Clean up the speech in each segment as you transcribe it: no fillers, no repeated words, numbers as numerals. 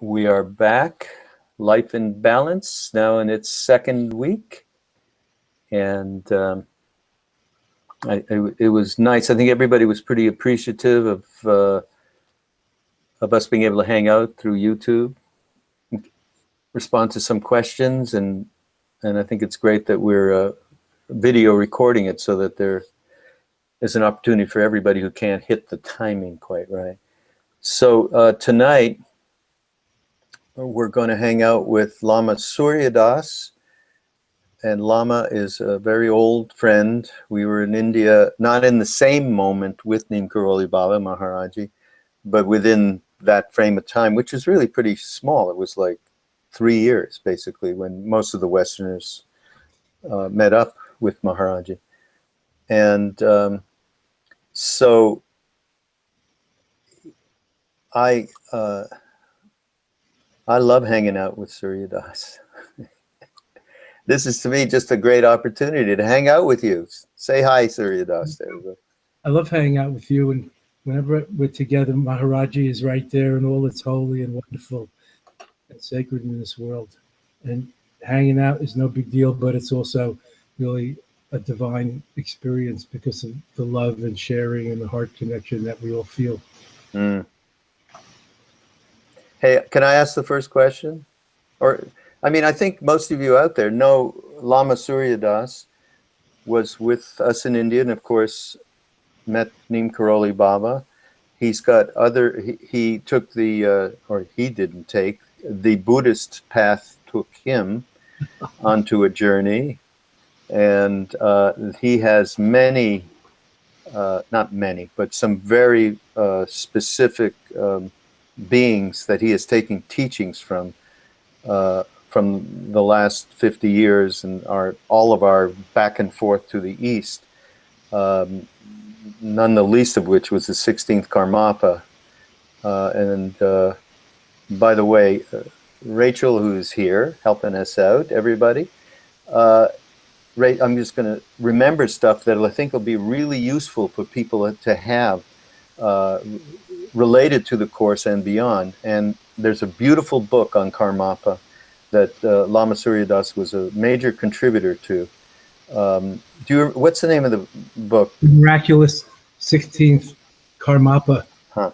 We are back, Life in Balance, now in its second week. And it was nice. I think everybody was pretty appreciative of us being able to hang out through YouTube, respond to some questions, and I think it's great that we're video recording it so that there is an opportunity for everybody who can't hit the timing quite right. So tonight, we're going to hang out with Lama Surya, and Lama is a very old friend. We were in India, not in the same moment with Neem Karoli Baba Maharaji, but within that frame of time, which is really pretty small. It was like 3 years, basically, when most of the Westerners met up with Maharaji. And so I love hanging out with Surya Das. This is, to me, just a great opportunity to hang out with you. Say hi, Surya Das. I love hanging out with you, and whenever we're together, Maharaji is right there, and all that's holy and wonderful and sacred in this world. And hanging out is no big deal, but it's also really a divine experience because of the love and sharing and the heart connection that we all feel. Mm. Hey, can I ask the first question? Or, I mean, I think most of you out there know Lama Surya Das was with us in India, and of course, met Neem Karoli Baba. He's got he took the, or he didn't take, the Buddhist path took him onto a journey. And he has many, not many, but some very specific beings that he is taking teachings from the last 50 years and all of our back and forth to the East, none the least of which was the 16th Karmapa. And by the way, Rachel, who's here helping us out, everybody, I'm just going to remember stuff that I think will be really useful for people to have related to the Course and beyond. And there's a beautiful book on Karmapa that Lama Surya Das was a major contributor to. What's the name of the book? The Miraculous 16th Karmapa. Huh.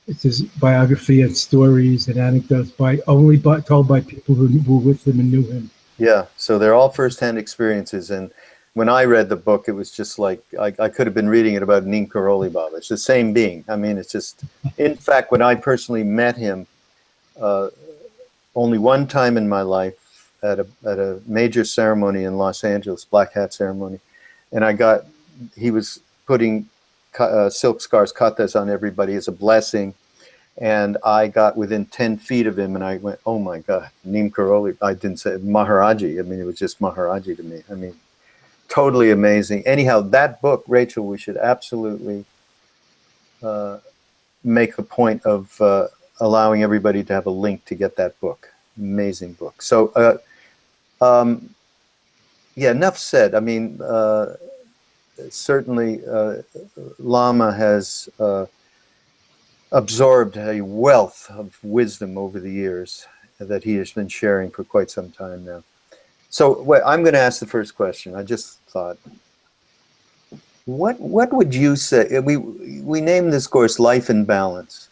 It's his biography and stories and anecdotes told by people who were with him and knew him. Yeah, so they're all firsthand experiences. And when I read the book, it was just like I could have been reading it about Neem Karoli Baba. It's the same being. I mean, it's just, in fact, when I personally met him, only one time in my life at a major ceremony in Los Angeles, black hat ceremony, and he was putting silk scars, katas, on everybody as a blessing. And I got within 10 feet of him, and I went, "Oh my God, Neem Karoli!" I didn't say Maharaji. I mean, it was just Maharaji to me. I mean, totally amazing. Anyhow, that book, Rachel, we should absolutely make a point of allowing everybody to have a link to get that book. Amazing book. So, yeah, enough said. I mean, certainly Lama has absorbed a wealth of wisdom over the years that he has been sharing for quite some time now. So I'm going to ask the first question. I just thought, what would you say? We named this course Life in Balance.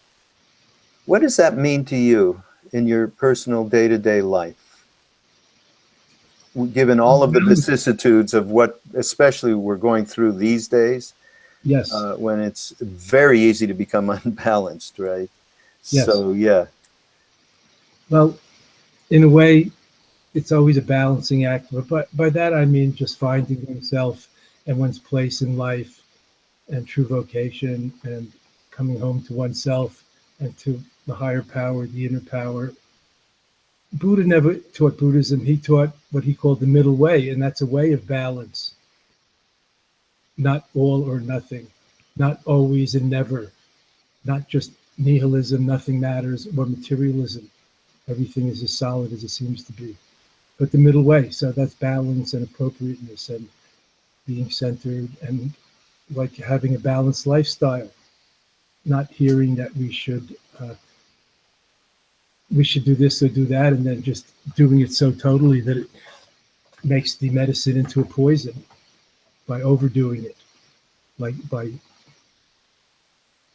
What does that mean to you in your personal day-to-day life, given all of the vicissitudes of what especially we're going through these days? Yes. When it's very easy to become unbalanced, right? Yes. So, yeah. Well, in a way, it's always a balancing act. But by that, I mean just finding oneself and one's place in life and true vocation and coming home to oneself and to the higher power, the inner power. Buddha never taught Buddhism. He taught what he called the middle way, and that's a way of balance. Not all or nothing, not always and never, not just nihilism, nothing matters, or materialism. Everything is as solid as it seems to be. But the middle way, so that's balance and appropriateness and being centered and like having a balanced lifestyle, not hearing that we should we should do this or do that, and then just doing it so totally that it makes the medicine into a poison by overdoing it, like by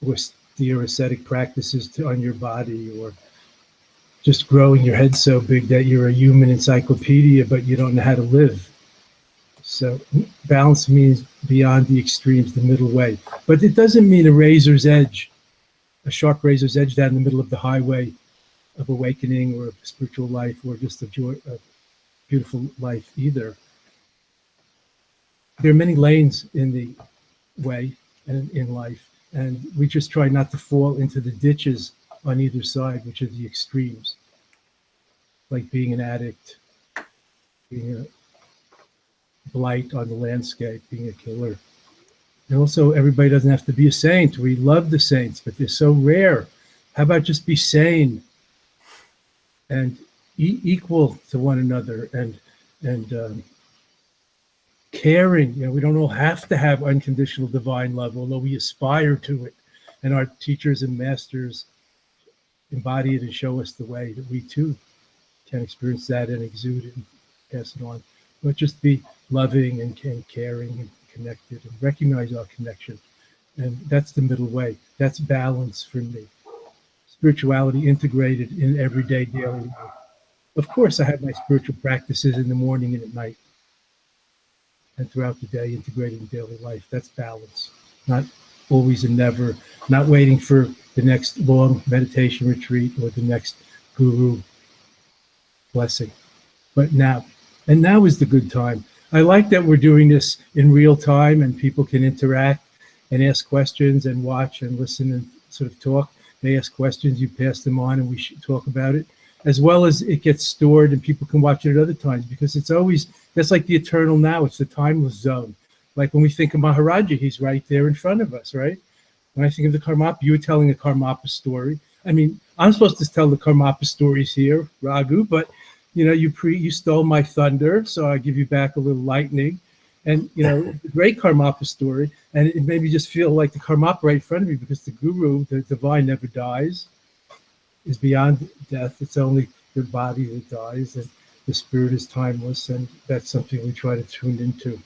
austere ascetic practices on your body, or just growing your head so big that you're a human encyclopedia, but you don't know how to live. So balance means beyond the extremes, the middle way. But it doesn't mean a razor's edge, a sharp razor's edge down the middle of the highway of awakening or a spiritual life or just a beautiful life either. There are many lanes in the way and in life, and we just try not to fall into the ditches on either side, which are the extremes, like being an addict, being a blight on the landscape, being a killer. And also, everybody doesn't have to be a saint. We love the saints, but they're so rare. How about just be sane and equal to one another, and caring? You know, we don't all have to have unconditional divine love, although we aspire to it. And our teachers and masters embody it and show us the way that we too can experience that and exude it and pass it on. But just be loving and caring and connected and recognize our connection. And that's the middle way. That's balance for me. Spirituality integrated in everyday daily life. Of course, I have my spiritual practices in the morning and at night, and throughout the day, integrated in daily life. That's balance. Not always and never, not waiting for the next long meditation retreat or the next guru blessing, but now. And now is the good time. I like that we're doing this in real time and people can interact and ask questions and watch and listen and sort of talk. They ask questions, you pass them on, and we should talk about it, as well as it gets stored and people can watch it at other times, because it's always, that's like the eternal now. It's the timeless zone. Like when we think of Maharaji, he's right there in front of us, right? When I think of the Karmapa, you were telling a Karmapa story. I mean, I'm supposed to tell the Karmapa stories here, Raghu, but you know, you stole my thunder, so I give you back a little lightning. And, you know, the great Karmapa story, and it made me just feel like the Karmapa right in front of me, because the guru, the divine, never dies, is beyond death. It's only the body that dies, and the spirit is timeless, and that's something we try to tune into.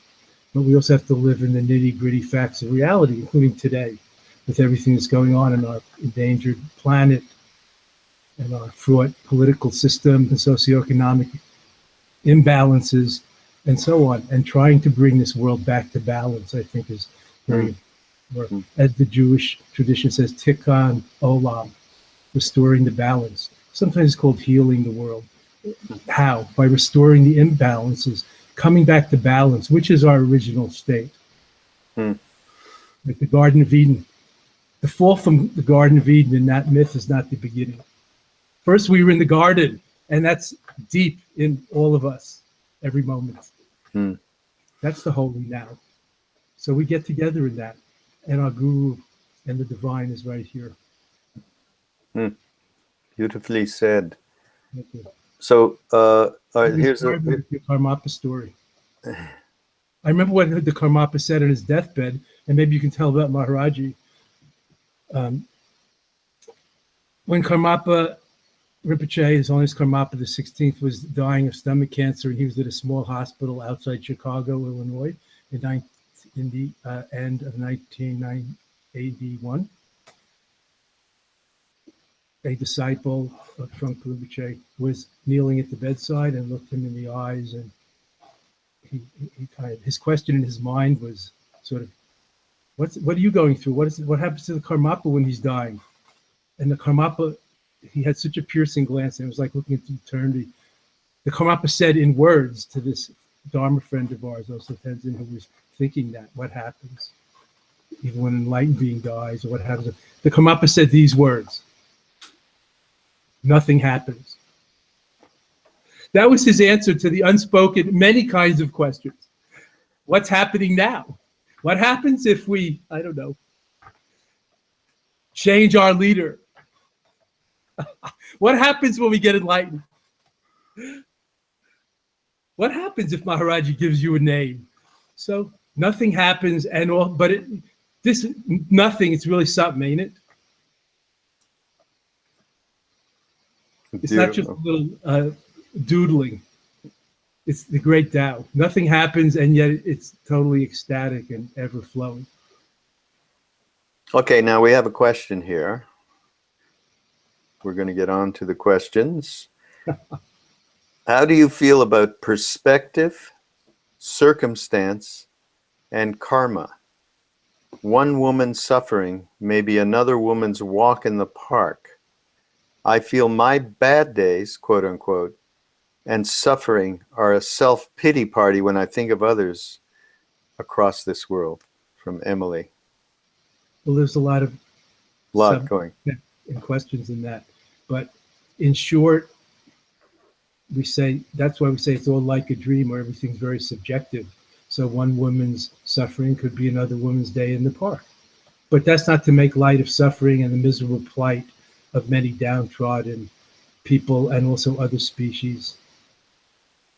But we also have to live in the nitty-gritty facts of reality, including today, with everything that's going on in our endangered planet, and our fraught political system and socioeconomic imbalances and so on, and trying to bring this world back to balance, I think, is very important. As the Jewish tradition says, tikkun olam, restoring the balance. Sometimes it's called healing the world. How? By restoring the imbalances, coming back to balance, which is our original state. Like the Garden of Eden. The fall from the Garden of Eden in that myth is not the beginning. First, we were in the garden, and that's deep in all of us, every moment. That's the holy now. So we get together in that, and our guru and the divine is right here. Beautifully said. Thank you. So, here's the Karmapa story. I remember what the Karmapa said on his deathbed, and maybe you can tell about Maharaji. When Karmapa Rinpoche, His Holiness Karmapa the 16th, was dying of stomach cancer, and he was at a small hospital outside Chicago, Illinois, in the end of 1981. A disciple of Trungpa Rinpoche was kneeling at the bedside and looked him in the eyes, and he kind of, his question in his mind was sort of, what are you going through? What happens to the Karmapa when he's dying? And the Karmapa, he had such a piercing glance, and it was like looking into eternity. The Karmapa said in words to this Dharma friend of ours, also Tenzin, who was thinking that, what happens? Even when an enlightened being dies, or what happens? The Karmapa said these words: nothing happens. That was his answer to the unspoken, many kinds of questions. What's happening now? What happens if we, I don't know, change our leader? What happens when we get enlightened? What happens if Maharaji gives you a name? So nothing happens, and all, but this nothing, it's really something, ain't it? It's not just a Beautiful. little doodling. It's the great Tao. Nothing happens, and yet it's totally ecstatic and ever flowing. Okay, now we have a question here. We're going to get on to the questions. How do you feel about perspective, circumstance, and karma? One woman's suffering may be another woman's walk in the park. I feel my bad days, quote unquote, and suffering are a self-pity party when I think of others across this world. From Emily. Well, there's a lot of Lot sub going. and questions in that, but in short, we say that's why we say it's all like a dream, where everything's very subjective. So one woman's suffering could be another woman's day in the park. But that's not to make light of suffering and the miserable plight of many downtrodden people and also other species,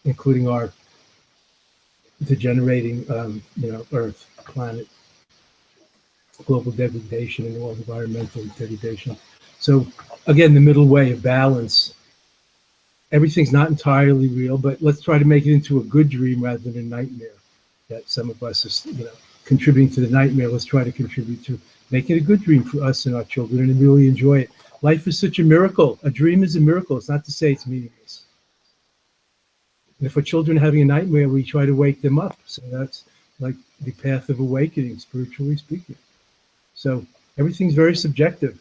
including our degenerating, Earth, planet, global degradation, and all environmental degradation. So again, the middle way of balance. Everything's not entirely real, but let's try to make it into a good dream rather than a nightmare. That some of us are, contributing to the nightmare. Let's try to contribute to making it a good dream for us and our children and really enjoy it. Life is such a miracle. A dream is a miracle. It's not to say it's meaningless. And if our children are having a nightmare, we try to wake them up. So that's like the path of awakening, spiritually speaking. So everything's very subjective.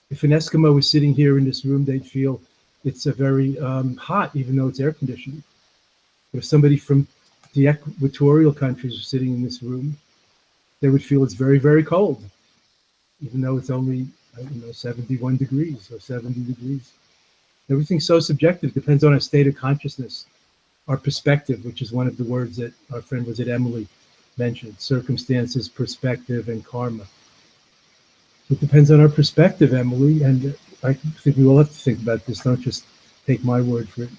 If an Eskimo was sitting here in this room, they'd feel it's a very hot, even though it's air conditioned. But if somebody from the equatorial countries are sitting in this room, they would feel it's very, very cold, even though it's only 71 degrees or 70 degrees. Everything's so subjective. Depends on our state of consciousness, our perspective, which is one of the words that our friend was at Emily mentioned: circumstances, perspective, and karma. It depends on our perspective, Emily, and I think we all have to think about this. Don't just take my word for it.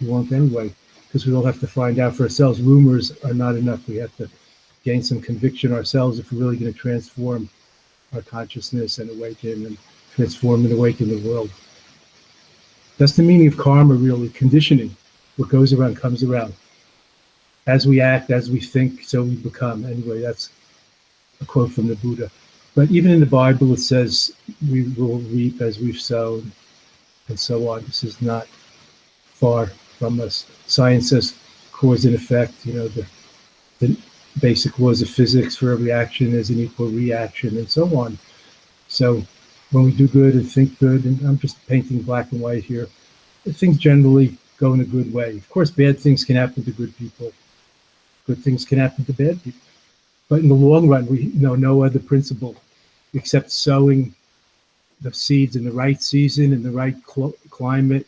You won't anyway, because we all have to find out for ourselves. Rumors are not enough. We have to gain some conviction ourselves if we're really going to transform our consciousness and awaken and transform and awaken the world. That's the meaning of karma, really, conditioning. What goes around comes around. As we act, as we think, so we become. Anyway, that's a quote from the Buddha. But even in the Bible, it says we will reap as we've sown, and so on. This is not far from us. Science says cause and effect. The basic laws of physics: for every action is an equal reaction, and so on. So when we do good and think good, and I'm just painting black and white here, things generally go in a good way. Of course, bad things can happen to good people. Good things can happen to bad people. But in the long run, we know no other principle except sowing the seeds in the right season, in the right climate,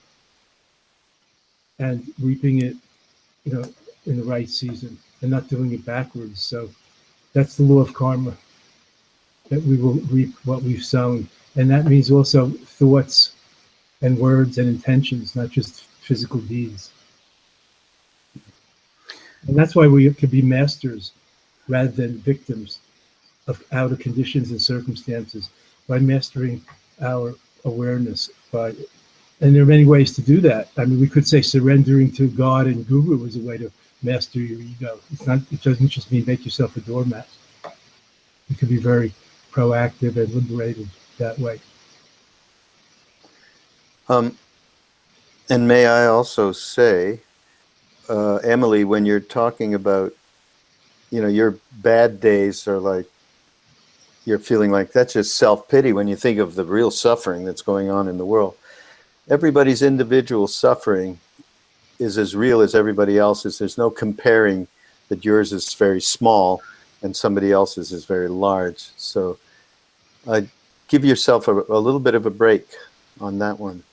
and reaping it, in the right season, and not doing it backwards. So that's the law of karma, that we will reap what we've sown. And that means also thoughts and words and intentions, not just physical deeds. And that's why we could be masters rather than victims of outer conditions and circumstances, by mastering our awareness. And there are many ways to do that. I mean, we could say surrendering to God and Guru is a way to master your ego. It doesn't just mean make yourself a doormat. You can be very proactive and liberated that way. And may I also say, Emily, when you're talking about, your bad days are like, you're feeling like that's just self-pity when you think of the real suffering that's going on in the world. Everybody's individual suffering is as real as everybody else's. There's no comparing that yours is very small and somebody else's is very large. So give yourself a little bit of a break on that one.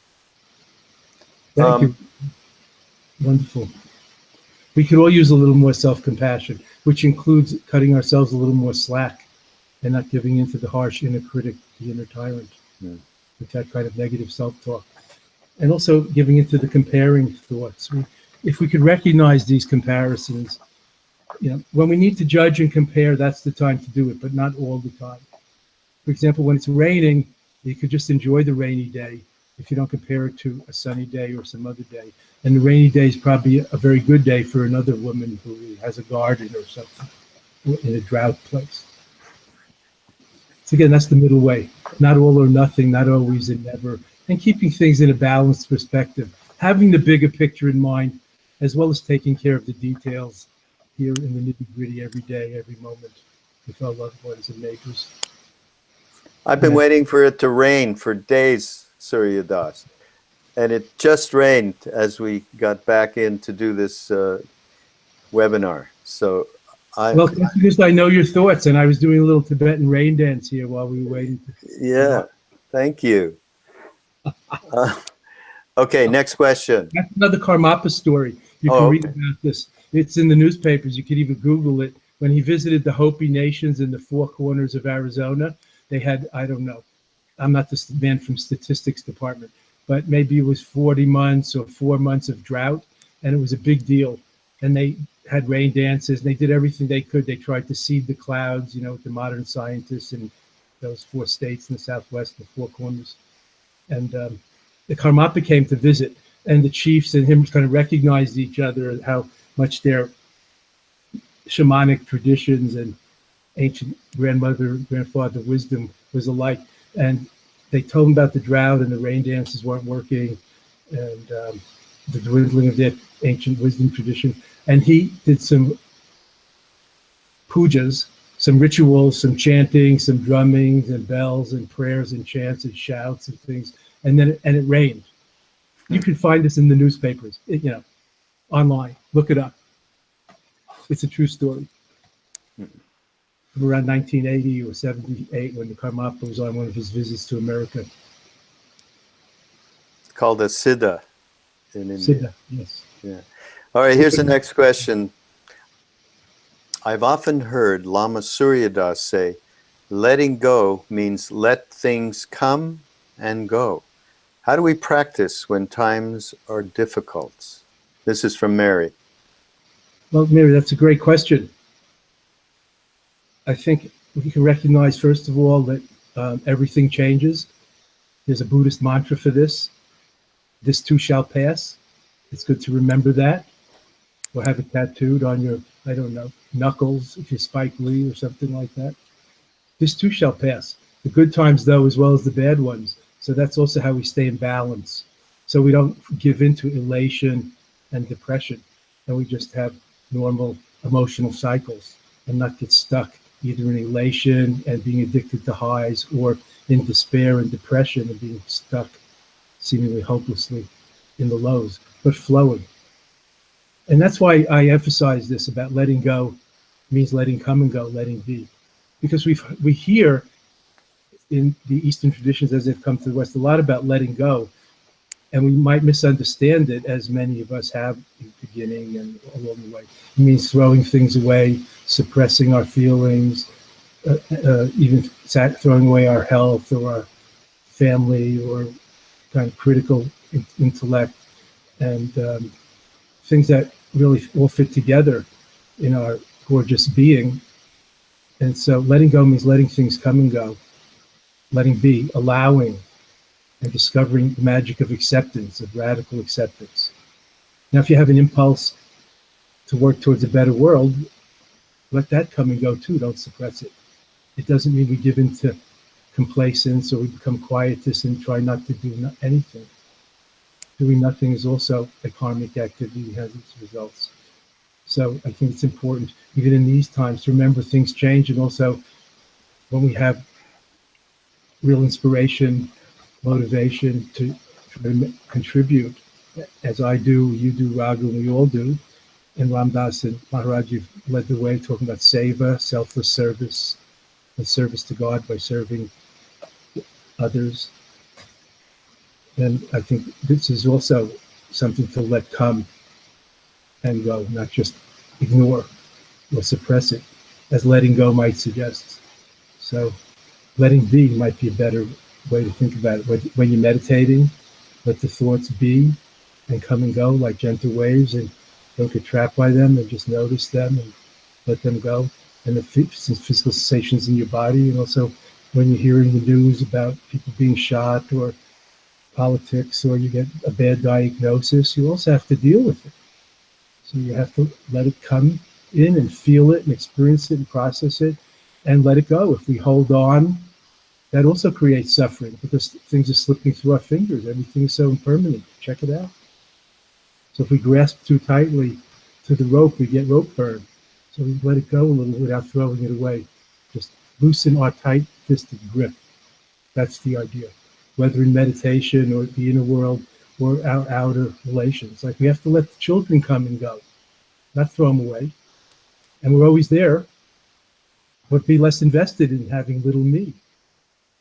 Thank you. Wonderful. We could all use a little more self-compassion, which includes cutting ourselves a little more slack and not giving in to the harsh inner critic, the inner tyrant, with that kind of negative self-talk. And also giving into the comparing thoughts. If we could recognize these comparisons, when we need to judge and compare, that's the time to do it, but not all the time. For example, when it's raining, you could just enjoy the rainy day if you don't compare it to a sunny day or some other day. And the rainy day is probably a very good day for another woman who has a garden or something in a drought place. So again, that's the middle way. Not all or nothing, not always and never, and keeping things in a balanced perspective, having the bigger picture in mind, as well as taking care of the details here in the nitty-gritty every day, every moment with our loved ones and neighbors. I've been waiting for it to rain for days, Surya Das. And it just rained as we got back in to do this webinar. So well, that's because I know your thoughts, and I was doing a little Tibetan rain dance here while we were waiting. Yeah, thank you. Okay, next question. That's another Karmapa story. You can read about this. It's in the newspapers. You could even Google it. When he visited the Hopi nations in the four corners of Arizona, they had, I don't know, I'm not the man from statistics department, but maybe it was 40 months or 4 months of drought, and it was a big deal. And they had rain dances, and they did everything they could. They tried to seed the clouds, with the modern scientists in those 4 states in the Southwest, the four corners. And the Karmapa came to visit, and the chiefs and him kind of recognized each other and how much their shamanic traditions and ancient grandfather wisdom was alike. And they told him about the drought and the rain dances weren't working, and the dwindling of their ancient wisdom tradition. And he did some pujas, some rituals, some chanting, some drumming and bells and prayers and chants and shouts and things. And then it rained. You can find this in the newspapers, online. Look it up. It's a true story. From around 1980 or 78, when the Karmapa was on one of his visits to America. It's called a Siddha in India. Siddha, yes. Yeah. All right, here's the next question. I've often heard Lama Surya Das say, letting go means let things come and go. How do we practice when times are difficult? This is from Mary. Well, Mary, that's a great question. I think we can recognize, first of all, that everything changes. There's a Buddhist mantra for this. This too shall pass. It's good to remember that. Or have it tattooed on your, I don't know, knuckles, if you're Spike Lee or something like that. This too shall pass. The good times, though, as well as the bad ones. So that's also how we stay in balance. So we don't give into elation and depression. And we just have normal emotional cycles and not get stuck either in elation and being addicted to highs, or in despair and depression and being stuck seemingly hopelessly in the lows, but flowing. And that's why I emphasize this about letting go means letting come and go, letting be. Because we hear in the Eastern traditions as they've come to the West a lot about letting go, and we might misunderstand it, as many of us have in the beginning and along the way. It means throwing things away, suppressing our feelings, even throwing away our health or our family or kind of critical intellect, and things that really all fit together in our gorgeous being. And so letting go means letting things come and go, letting be, allowing, and discovering the magic of acceptance, of radical acceptance. Now, if you have an impulse to work towards a better world, let that come and go too. Don't suppress it. It doesn't mean we give into complacence or we become quietists and try not to do anything. Doing nothing is also a karmic activity that has its results. So I think it's important, even in these times, to remember things change, and also when we have real inspiration, motivation to try to contribute, as I do, you do, Raghu, and we all do. And Ram Dass and Maharaj, you've led the way talking about seva, selfless service, and service to God by serving others. And I think this is also something to let come and go, not just ignore or suppress it, as letting go might suggest. So letting be might be a better way to think about it. When you're meditating, let the thoughts be and come and go like gentle waves, and don't get trapped by them, and just notice them and let them go. And the physical sensations in your body, and also when you're hearing the news about people being shot or politics or you get a bad diagnosis, you also have to deal with it. So you have to let it come in and feel it and experience it and process it and let it go. If we hold on, that also creates suffering because things are slipping through our fingers. Everything is so impermanent. Check it out. So if we grasp too tightly to the rope, we get rope burn. So we let it go a little without throwing it away. Just loosen our tight-fisted grip. That's the idea. Whether in meditation or the inner world or our outer relations. Like we have to let the children come and go, not throw them away. And we're always there, but be less invested in having little me.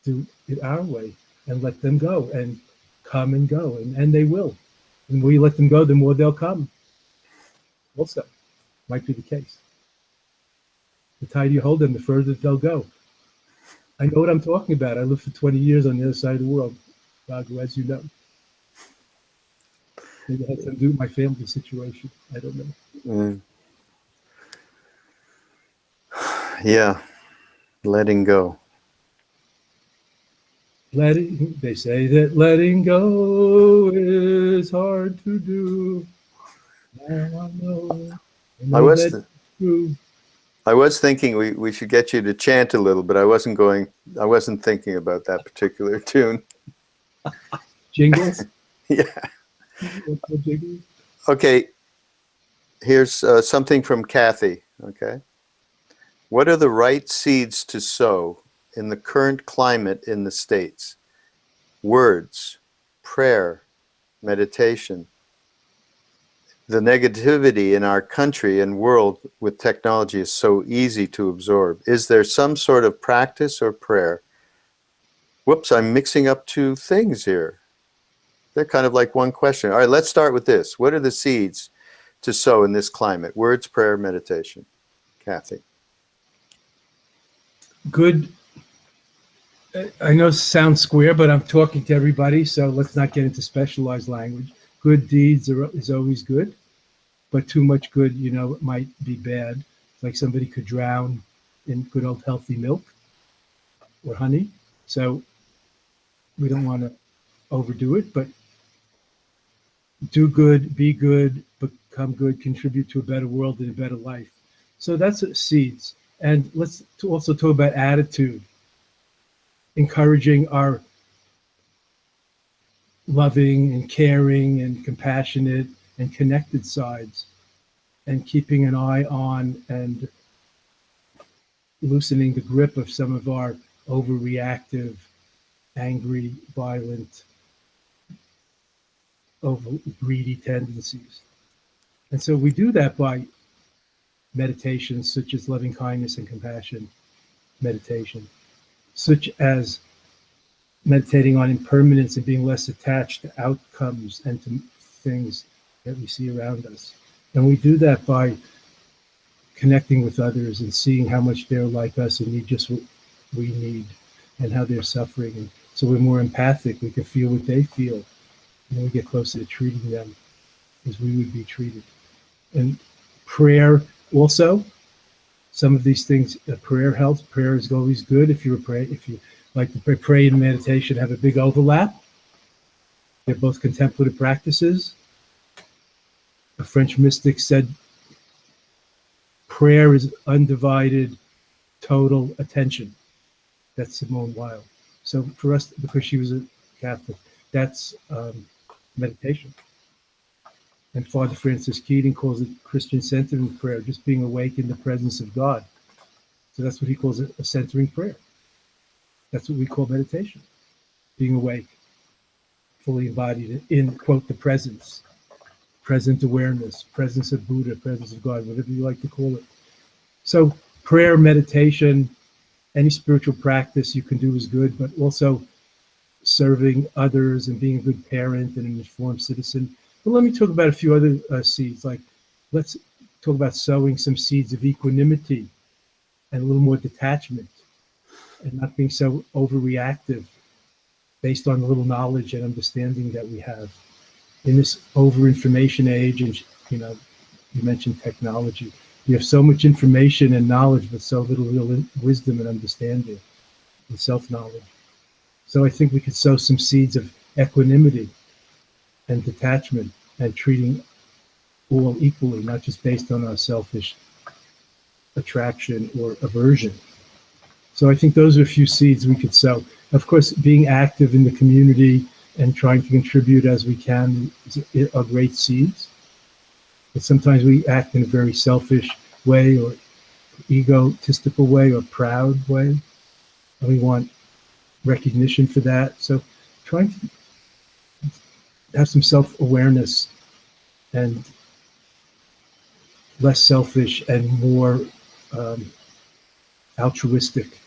Do it our way and let them go and come and go. And they will. And the more you let them go, the more they'll come. Also, might be the case. The tighter you hold them, the further they'll go. I know what I'm talking about. I lived for 20 years on the other side of the world, Raghu, as you know. Maybe it had something to do with my family situation. I don't know. Mm. Yeah, letting go. They say that letting go is hard to do. Now I know that's true. I was thinking we should get you to chant a little, but I wasn't thinking about that particular tune. Jingles? Yeah. Okay. Here's something from Kathy. Okay. What are the right seeds to sow in the current climate in the States? Words, prayer, meditation. The negativity in our country and world with technology is so easy to absorb. Is there some sort of practice or prayer? Whoops, I'm mixing up two things here. They're kind of like one question. All right, let's start with this. What are the seeds to sow in this climate? Words, prayer, meditation. Kathy. Good. I know it sounds square, but I'm talking to everybody, so let's not get into specialized language. Good deeds is always good, but too much good, might be bad. Like somebody could drown in good old healthy milk or honey. So we don't want to overdo it, but do good, be good, become good, contribute to a better world and a better life. So that's seeds. And let's also talk about attitude, encouraging our loving and caring and compassionate and connected sides, and keeping an eye on and loosening the grip of some of our overreactive, angry, violent, over greedy tendencies. And so we do that by meditations such as loving kindness and compassion meditation, such as meditating on impermanence and being less attached to outcomes and to things that we see around us. And we do that by connecting with others and seeing how much they're like us and need just what we need and how they're suffering. And so we're more empathic. We can feel what they feel. And we get closer to treating them as we would be treated. And prayer also, some of these things, prayer helps. Prayer is always good if you like to pray and meditation have a big overlap. They're both contemplative practices. A French mystic said, prayer is undivided, total attention. That's Simone Weil. So for us, because she was a Catholic, that's meditation. And Father Francis Keating calls it Christian centering prayer, just being awake in the presence of God. So that's what he calls it, a centering prayer. That's what we call meditation, being awake, fully embodied in, quote, the presence, present awareness, presence of Buddha, presence of God, whatever you like to call it. So prayer, meditation, any spiritual practice you can do is good, but also serving others and being a good parent and an informed citizen. But let me talk about a few other seeds. Like, let's talk about sowing some seeds of equanimity and a little more detachment and not being so overreactive based on the little knowledge and understanding that we have in this over-information age. And, you mentioned technology. We have so much information and knowledge, but so little real wisdom and understanding and self-knowledge. So I think we could sow some seeds of equanimity and detachment and treating all equally, not just based on our selfish attraction or aversion. So I think those are a few seeds we could sow. Of course, being active in the community and trying to contribute as we can are great seeds. But sometimes we act in a very selfish way or egotistical way or proud way. And we want recognition for that. So trying to have some self-awareness and less selfish and more um, altruistic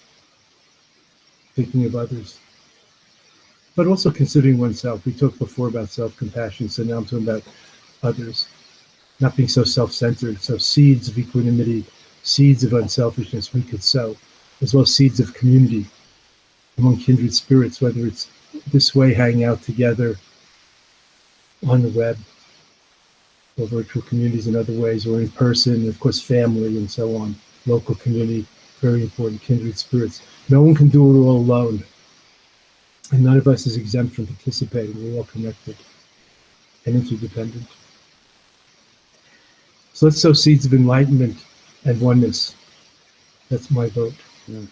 thinking of others, but also considering oneself. We talked before about self-compassion, so now I'm talking about others, not being so self-centered. So seeds of equanimity, seeds of unselfishness we could sow, as well as seeds of community among kindred spirits, whether it's this way, hanging out together on the web or virtual communities in other ways, or in person, and of course, family and so on, local community, very important, kindred spirits. No one can do it all alone, and none of us is exempt from participating. We're all connected and interdependent. So let's sow seeds of enlightenment and oneness. That's my vote. Mm.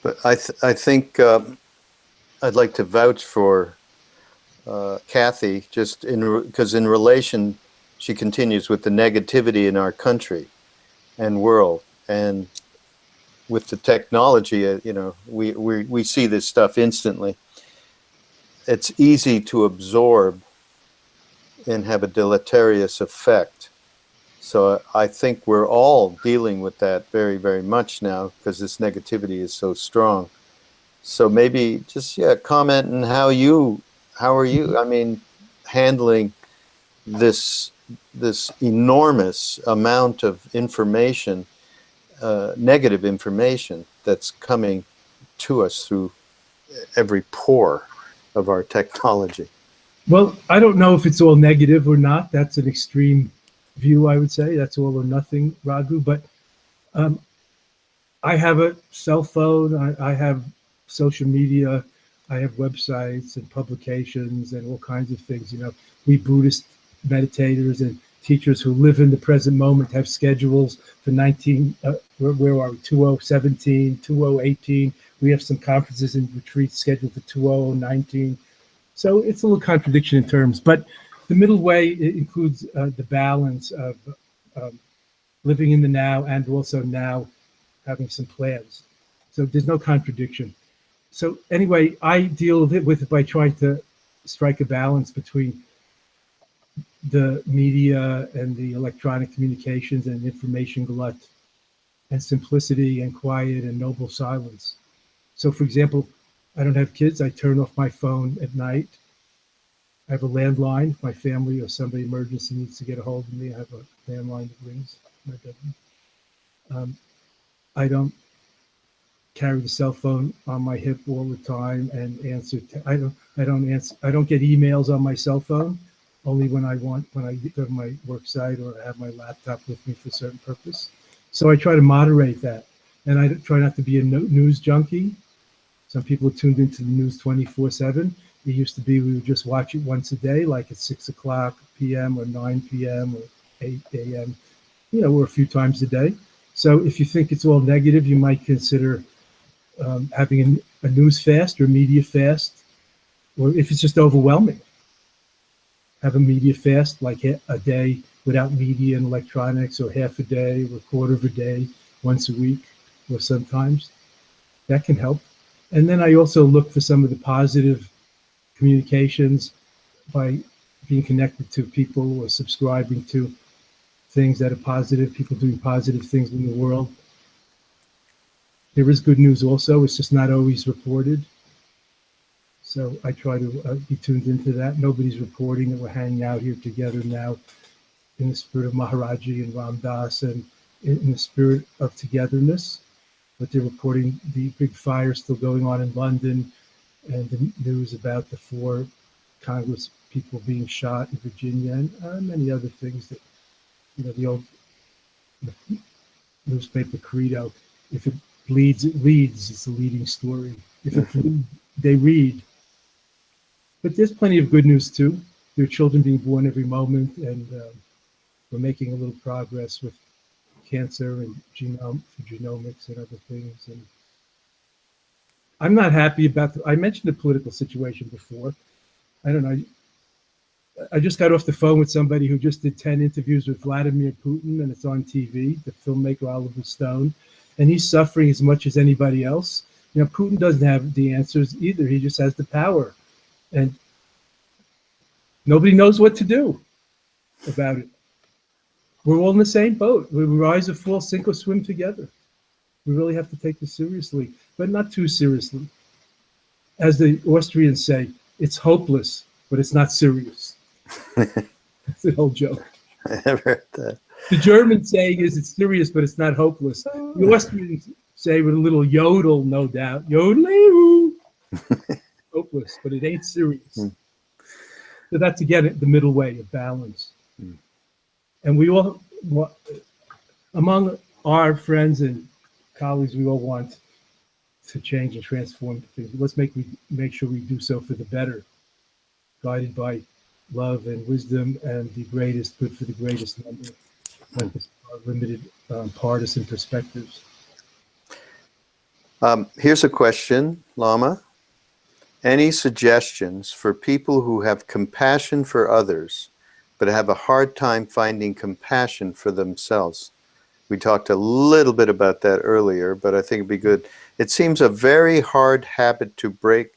But I think I'd like to vouch for Kathy, just because in relation, she continues with the negativity in our country and world, and with the technology, we see this stuff instantly. It's easy to absorb and have a deleterious effect. So I think we're all dealing with that very, very much now because this negativity is so strong. So maybe just, comment on how are you, I mean, handling this enormous amount of information, negative information that's coming to us through every pore of our technology. Well, I don't know if it's all negative or not. That's an extreme view, I would say. That's all or nothing, Raghu. But um, I have a cell phone. I have social media. I have websites and publications and all kinds of things. We Buddhist meditators and teachers who live in the present moment have schedules for 19, where are we, 2017, 2018. We have some conferences and retreats scheduled for 2019. So it's a little contradiction in terms, but the middle way includes the balance of um, living in the now and also now having some plans. So there's no contradiction. So anyway, I deal with it by trying to strike a balance between the media and the electronic communications and information glut and simplicity and quiet and noble silence. So for example, I don't have kids. I turn off my phone at night. I have a landline. If my family or somebody emergency needs to get a hold of me, I have a landline that rings in my bedroom. I don't carry the cell phone on my hip all the time and answer. I don't answer. I don't get emails on my cell phone. Only when I go to my work site or I have my laptop with me for a certain purpose. So I try to moderate that, and I try not to be a news junkie. Some people are tuned into the news 24/7. It used to be we would just watch it once a day, like at 6 o'clock p.m. or 9 p.m. or 8 a.m. Or a few times a day. So if you think it's all negative, you might consider having a news fast or media fast, or if it's just overwhelming, have a media fast, like a day without media and electronics, or half a day, or a quarter of a day, once a week, or sometimes. That can help. And then I also look for some of the positive communications by being connected to people or subscribing to things that are positive, people doing positive things in the world. There is good news also, it's just not always reported. So I try to be tuned into that. Nobody's reporting that we're hanging out here together now in the spirit of Maharaji and Ram Das and in the spirit of togetherness. But they're reporting the big fire still going on in London and the news about the 4 Congress people being shot in Virginia and many other things that, the old newspaper credo. If it bleeds, it leads. It's a leading story. If it bleeds, they read. But there's plenty of good news too. There are children being born every moment, and we're making a little progress with cancer and genomics and other things. And I'm not happy about. I mentioned the political situation before. I don't know. I just got off the phone with somebody who just did 10 interviews with Vladimir Putin, and it's on TV, the filmmaker Oliver Stone, and he's suffering as much as anybody else. You know, Putin doesn't have the answers either. He just has the power, and nobody knows what to do about it. We're all in the same boat. We rise or fall, sink or swim together. We really have to take this seriously, but not too seriously. As the Austrians say, it's hopeless, but it's not serious. That's the whole joke. I never heard that. The German saying is it's serious, but it's not hopeless. The Austrians say with a little yodel, no doubt, yodeling, hopeless, but it ain't serious. So that's again the middle way of balance. And we all, among our friends and colleagues, we all want to change and transform things. Let's make sure we do so for the better, guided by love and wisdom and the greatest good for the greatest number, like our limited partisan perspectives. Here's a question, Lama. Any suggestions for people who have compassion for others, but have a hard time finding compassion for themselves? We talked a little bit about that earlier, but I think it'd be good. It seems a very hard habit to break,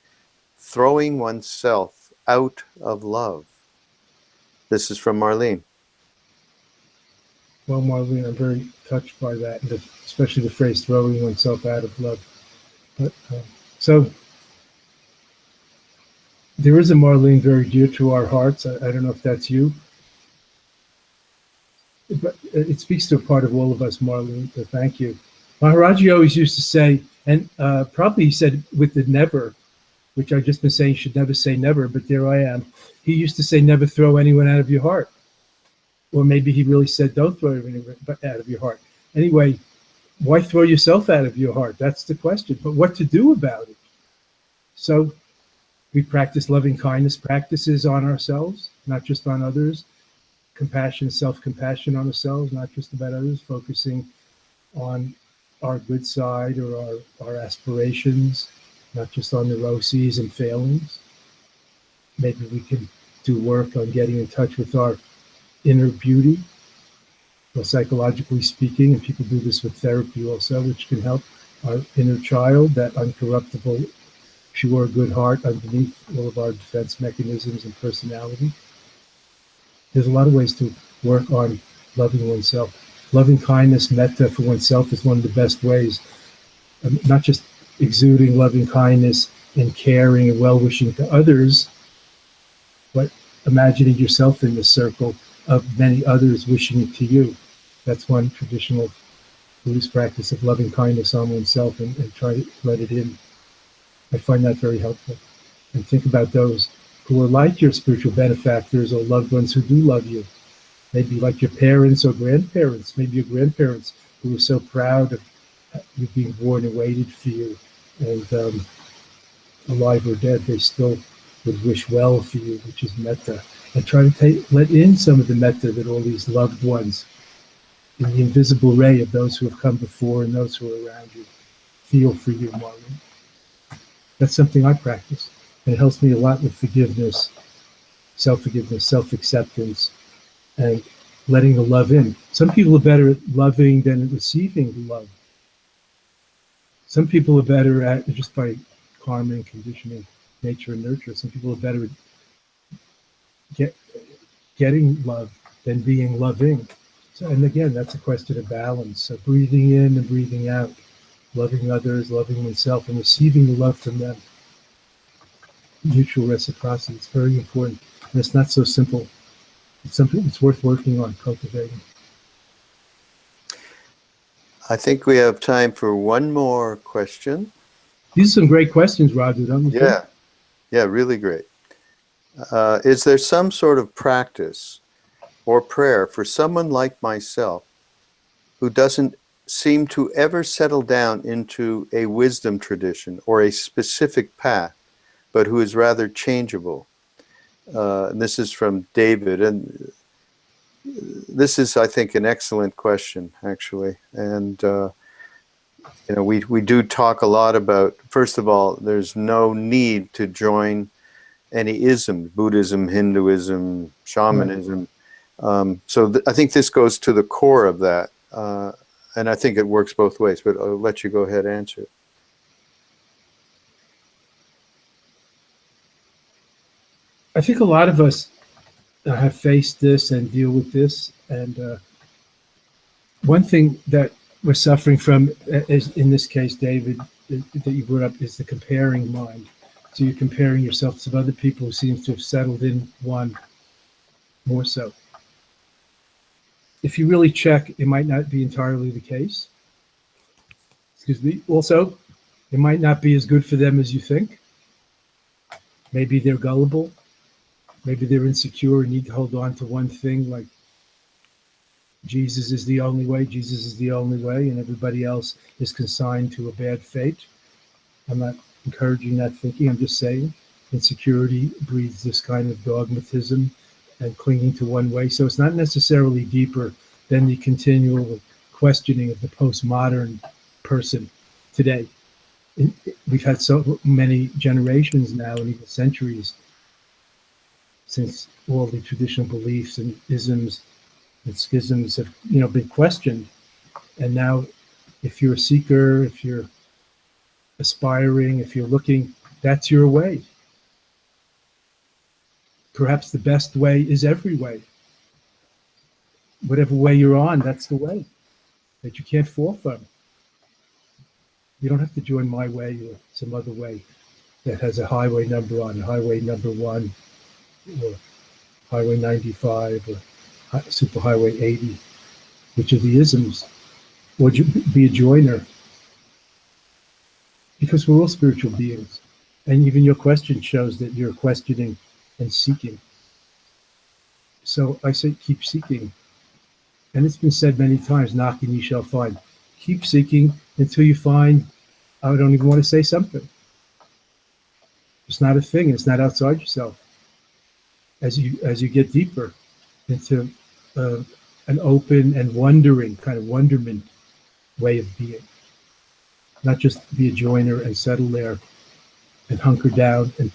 throwing oneself out of love. This is from Marlene. Well, Marlene, I'm very touched by that, especially the phrase throwing oneself out of love. But, so there is a Marlene very dear to our hearts. I don't know if that's you. But it speaks to a part of all of us, Marlene, so thank you. Maharaji always used to say, and probably he said with the never, which I've just been saying should never say never, but there I am. He used to say never throw anyone out of your heart. Or maybe he really said don't throw anyone out of your heart. Anyway, why throw yourself out of your heart? That's the question. But what to do about it? So we practice loving kindness practices on ourselves, not just on others. Compassion, self-compassion on ourselves, not just about others, focusing on our good side or our aspirations, not just on neuroses and failings. Maybe we can do work on getting in touch with our inner beauty, well, psychologically speaking, and people do this with therapy also, which can help our inner child, that uncorruptible, pure, good heart underneath all of our defense mechanisms and personality. There's a lot of ways to work on loving oneself. Loving kindness, metta for oneself is one of the best ways. Not just exuding loving kindness and caring and well-wishing to others, but imagining yourself in the circle of many others wishing it to you. That's one traditional Buddhist practice of loving kindness on oneself and try to let it in. I find that very helpful. And think about those who are like your spiritual benefactors or loved ones who do love you. Maybe like your parents or grandparents, maybe your grandparents who were so proud of you being born and waited for you. And alive or dead, they still would wish well for you, which is metta. And try to let in some of the metta that all these loved ones, in the invisible ray of those who have come before and those who are around you, feel for you, Marlene. That's something I practice. And it helps me a lot with forgiveness, self-acceptance, and letting the love in. Some people are better at loving than at receiving the love. Some people are better at, just by karma and conditioning, nature and nurture, some people are better at getting love than being loving. So, and again, that's a question of balance. So breathing in and breathing out, loving others, loving oneself, and receiving the love from them. Mutual reciprocity. It's very important. And it's not so simple. It's something that's worth working on, cultivating. I think we have time for one more question. These are some great questions, Roger, don't you think? Yeah, really great. Is there some sort of practice or prayer for someone like myself who doesn't seem to ever settle down into a wisdom tradition or a specific path, but who is rather changeable? This is from David, and this is, I think, an excellent question, actually. And we do talk a lot about, first of all, there's no need to join any isms, Buddhism, Hinduism, shamanism. So I think this goes to the core of that. And I think it works both ways, but I'll let you go ahead and answer it. I think a lot of us have faced this and deal with this. And one thing that we're suffering from, is, in this case, David, that you brought up, is the comparing mind. So you're comparing yourself to some other people who seem to have settled in one more so. If you really check, it might not be entirely the case. Excuse me. Also, it might not be as good for them as you think. Maybe they're gullible. Maybe they're insecure and need to hold on to one thing, like Jesus is the only way, Jesus is the only way, and everybody else is consigned to a bad fate. I'm not encouraging that thinking. I'm just saying insecurity breeds this kind of dogmatism and clinging to one way. So it's not necessarily deeper than the continual questioning of the postmodern person today. We've had so many generations now, and even centuries, since all the traditional beliefs and isms and schisms have, been questioned. And now, if you're a seeker, if you're aspiring, if you're looking, that's your way. Perhaps the best way is every way. Whatever way you're on, that's the way that you can't fall from. You don't have to join my way or some other way that has a highway number on it, highway number 1, or highway 95, or superhighway 80, which are the isms. Or be a joiner, because we're all spiritual beings. And even your question shows that you're questioning and seeking. So I say keep seeking. And it's been said many times, knock and ye shall find. Keep seeking until you find, I don't even want to say something. It's not a thing. It's not outside yourself. As you get deeper into an open and wondering, kind of wonderment way of being. Not just be a joiner and settle there and hunker down and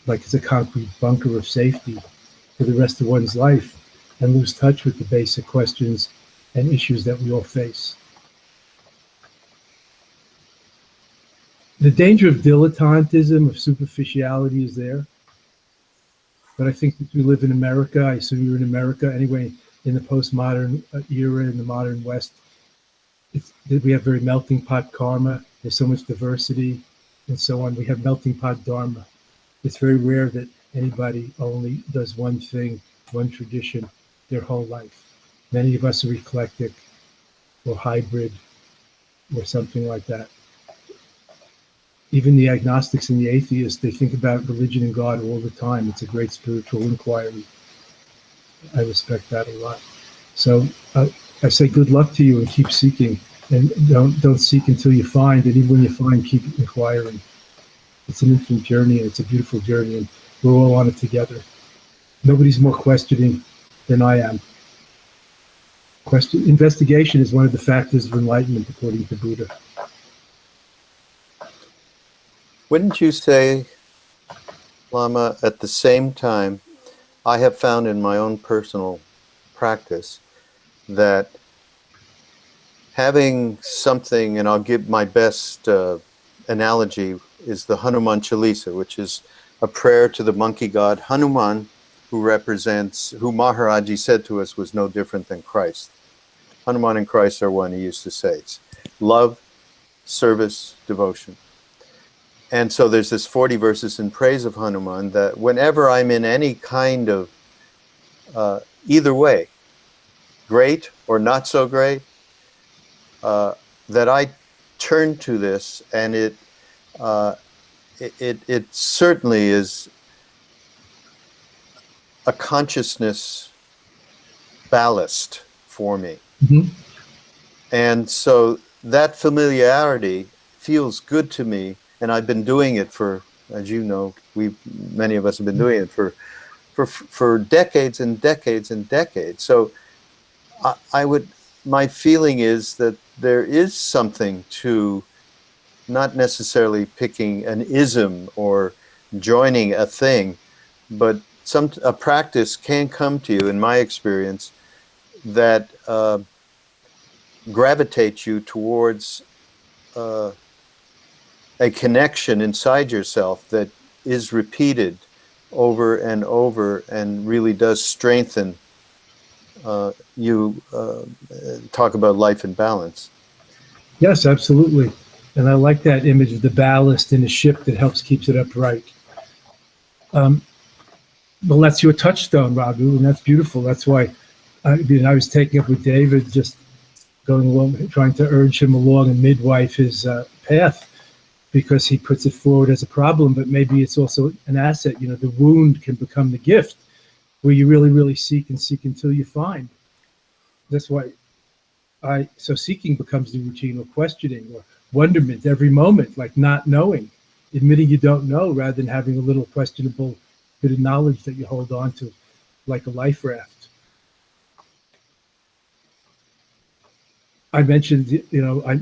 like it's a concrete bunker of safety for the rest of one's life, and lose touch with the basic questions and issues that we all face. The danger of dilettantism, of superficiality, is there. But I think that we live in America. I assume you're in America anyway, in the postmodern era, in the modern West. We have very melting pot karma. There's so much diversity and so on. We have melting pot dharma. It's very rare that anybody only does one thing, one tradition, their whole life. Many of us are eclectic or hybrid or something like that. Even the agnostics and the atheists, they think about religion and God all the time. It's a great spiritual inquiry. I respect that a lot. So I say good luck to you and keep seeking. And don't seek until you find. And even when you find, keep inquiring. It's an infinite journey, and it's a beautiful journey, and we're all on it together. Nobody's more questioning than I am. Investigation is one of the factors of enlightenment, according to Buddha. Wouldn't you say, Lama, at the same time, I have found in my own personal practice that having something, and I'll give my best analogy, is the Hanuman Chalisa, which is a prayer to the monkey god Hanuman, who Maharaji said to us was no different than Christ. Hanuman and Christ are one, he used to say. It's love, service, devotion. And so there's this 40 verses in praise of Hanuman that whenever I'm in any kind of, either way, great or not so great, that I turn to this, and it certainly is a consciousness ballast for me. Mm-hmm. And so that familiarity feels good to me, and I've been doing it for, as you know, many of us have been doing it for for decades and decades and decades. So my feeling is that there is something to not necessarily picking an ism or joining a thing, but a practice can come to you, in my experience, that gravitates you towards a connection inside yourself that is repeated over and over and really does strengthen you. Talk about life in balance. Yes, absolutely. And I like that image of the ballast in a ship that helps keeps it upright. Well, that's your touchstone, Raghu, and that's beautiful. That's why I was taking up with David, just going along, trying to urge him along and midwife his path, because he puts it forward as a problem, but maybe it's also an asset. You know, the wound can become the gift, where you really, really seek and seek until you find. That's why so seeking becomes the routine, or questioning, or wonderment every moment, like not knowing, admitting you don't know, rather than having a little questionable bit of knowledge that you hold on to, like a life raft. I mentioned, I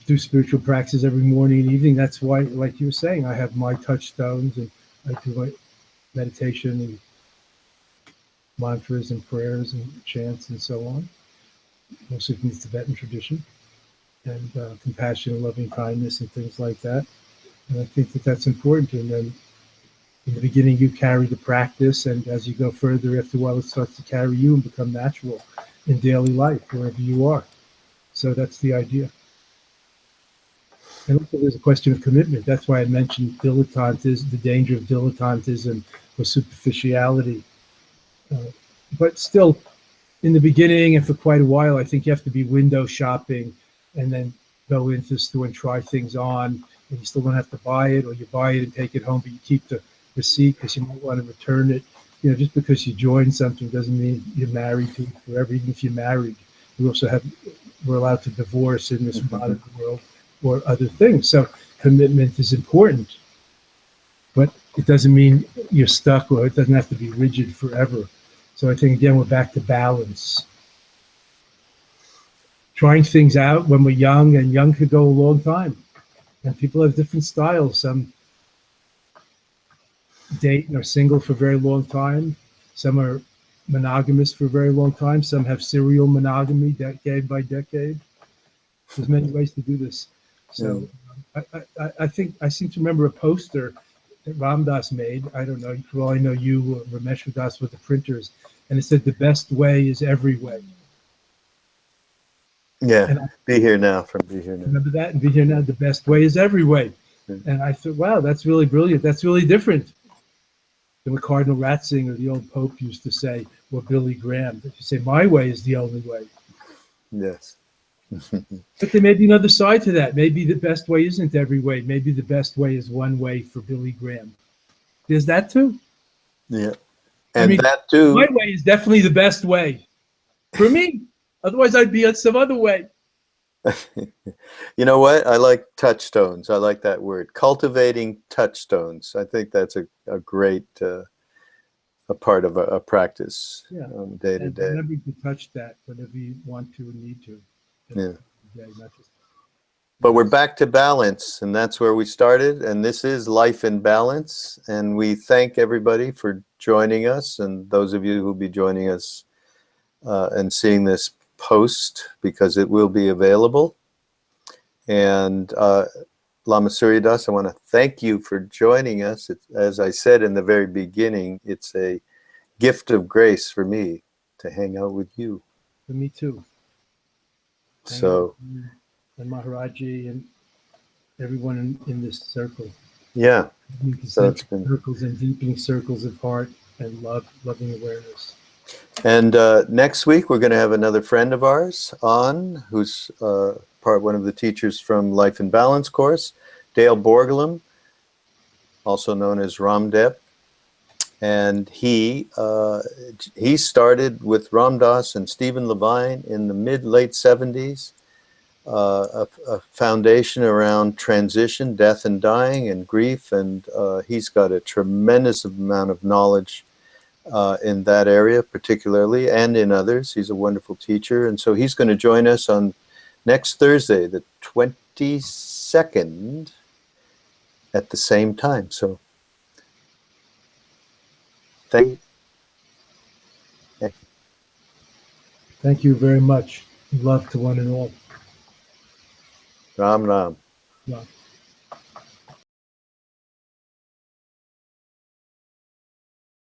do spiritual practices every morning and evening. That's why, like you were saying, I have my touchstones, and I do my meditation and mantras and prayers and chants and so on, mostly from the Tibetan tradition, and compassion and loving kindness and things like that. And I think that that's important. And then in the beginning, you carry the practice, and as you go further, after a while, it starts to carry you and become natural in daily life, wherever you are. So that's the idea. And also there's a question of commitment. That's why I mentioned dilettantism, the danger of dilettantism or superficiality. But still, in the beginning and for quite a while, I think you have to be window shopping and then go into the store and try things on. And you still don't have to buy it, or you buy it and take it home, but you keep the receipt because you might want to return it. You know, just because you join something doesn't mean you're married to it forever. Even if you're married, we're allowed to divorce in this modern world, or other things. So commitment is important, but it doesn't mean you're stuck, or it doesn't have to be rigid forever. So I think, again, we're back to balance. Trying things out when we're young, and young could go a long time. And people have different styles. Some date and are single for a very long time. Some are monogamous for a very long time. Some have serial monogamy, decade by decade. There's many ways to do this. So I think I seem to remember a poster that Ram Dass made. I don't know. For all I know, you or Ramesh Das with the printers, and it said, "The best way is every way." Yeah, Be Here Now from Be Here Now. Remember that? And Be Here Now, the best way is every way. And I thought, wow, that's really brilliant. That's really different than what Cardinal Ratzinger, the old Pope, used to say, or Billy Graham. That you say, my way is the only way. Yes. But there may be another side to that. Maybe the best way isn't every way. Maybe the best way is one way for Billy Graham. There's that too. Yeah. And that too. My way is definitely the best way for me. Otherwise, I'd be on some other way. You know what? I like touchstones. I like that word. Cultivating touchstones. I think that's a great a part of a practice day to day. Remember to touch that whenever you want to and need to. But we're back to balance, and that's where we started. And this is Life in Balance. And we thank everybody for joining us, and those of you who'll be joining us and seeing this post, because it will be available. And Lama Surya Das, I want to thank you for joining us. As I said in the very beginning, it's a gift of grace for me to hang out with you. For me too. So, and Maharaji and everyone in this circle. Yeah. So it's been circles and deepening circles of heart and loving awareness. And next week we're going to have another friend of ours on, who's one of the teachers from Life in Balance course, Dale Borglum, also known as Ramdev. And he started with Ram Dass and Stephen Levine in the late 70s, a foundation around transition, death and dying and grief. And he's got a tremendous amount of knowledge in that area particularly, and in others. He's a wonderful teacher, and so he's going to join us on next Thursday, the 22nd, at the same time. So thank you. Thank you very much. Love to one and all. Ram Ram. Love.